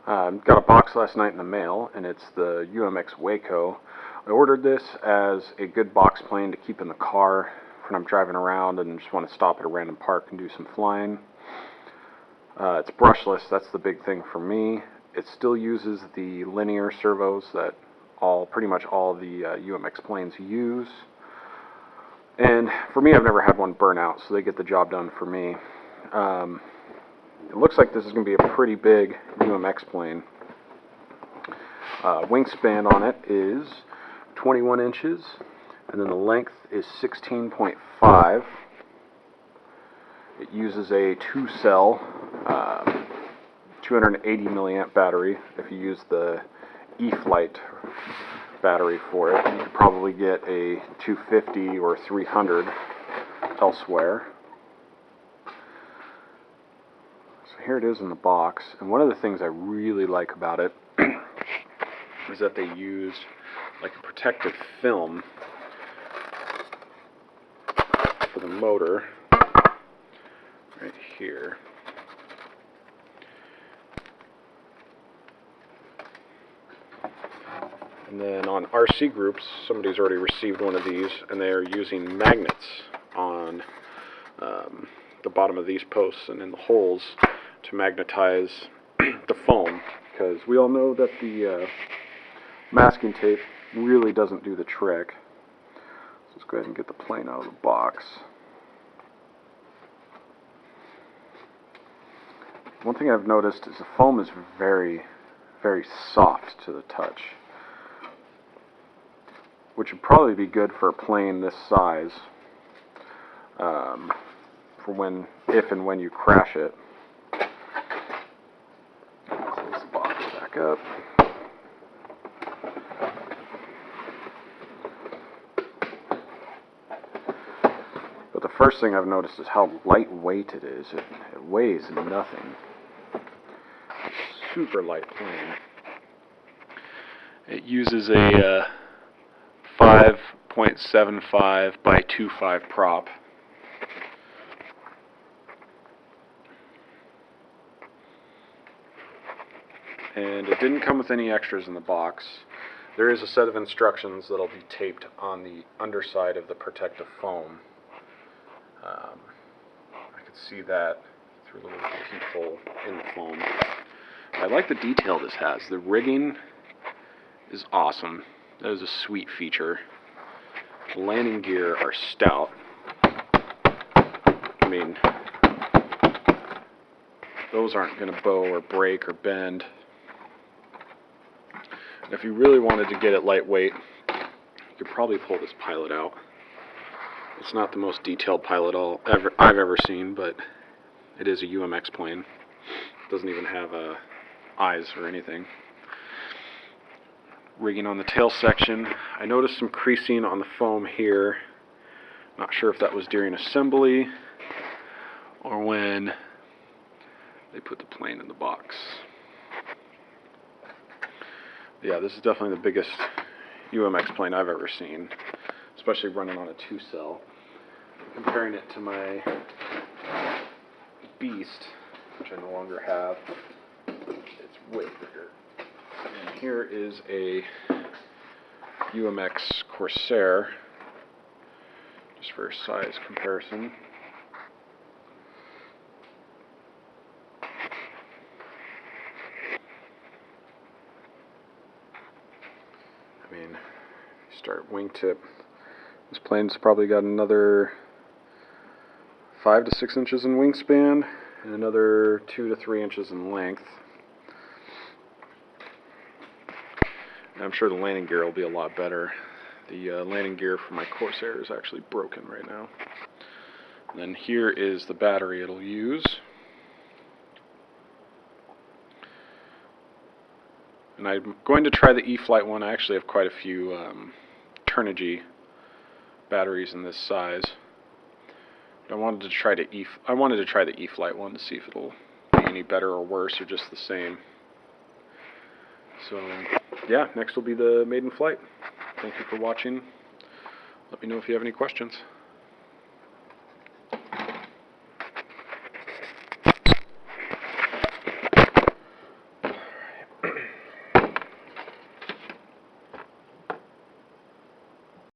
Got a box last night in the mail, and it's the UMX Waco. I ordered this as a good box plane to keep in the car when I'm driving around and just want to stop at a random park and do some flying. It's brushless, that's the big thing for me. It still uses the linear servos that pretty much all the UMX planes use. And for me, I've never had one burn out, so they get the job done for me. It looks like this is going to be a pretty big UMX plane. Wingspan on it is 21 inches, and then the length is 16.5. It uses a 2-cell, 280 milliamp battery. If you use the E-Flight battery for it, you could probably get a 250 or 300 elsewhere. So here it is in the box, and one of the things I really like about it is that they use like a protective film for the motor right here. And then on RC groups, somebody's already received one of these, and they are using magnets on the bottom of these posts and in the holes to magnetize the foam, because we all know that the masking tape really doesn't do the trick. So let's go ahead and get the plane out of the box. One thing I've noticed is the foam is very, very soft to the touch, which would probably be good for a plane this size, for if and when you crash it. Close the box back up. But the first thing I've noticed is how lightweight it is. It weighs nothing. It's a super light plane. It uses a 5.75 by 2.5 prop. And it didn't come with any extras in the box. There is a set of instructions that'll be taped on the underside of the protective foam. I could see that through a little peephole in the foam. I like the detail this has. The rigging is awesome. That is a sweet feature. The landing gear are stout. I mean, those aren't going to bow or break or bend. And if you really wanted to get it lightweight, you could probably pull this pilot out. It's not the most detailed pilot I've ever seen, but it is a UMX plane. It doesn't even have eyes or anything. Rigging on the tail section. I noticed some creasing on the foam here. Not sure if that was during assembly or when they put the plane in the box. Yeah, this is definitely the biggest UMX plane I've ever seen, especially running on a 2-cell. Comparing it to my Beast, which I no longer have, it's way bigger. And here is a UMX Corsair, just for size comparison. I mean, you start wingtip, this plane's probably got another 5 to 6 inches in wingspan and another 2 to 3 inches in length. And I'm sure the landing gear will be a lot better. The landing gear for my Corsair is actually broken right now. And then here is the battery it'll use. And I'm going to try the E-Flight one. I actually have quite a few Turnigy batteries in this size. But I wanted to try the E-Flight one to see if it'll be any better or worse or just the same. So yeah, next will be the maiden flight. Thank you for watching. Let me know if you have any questions.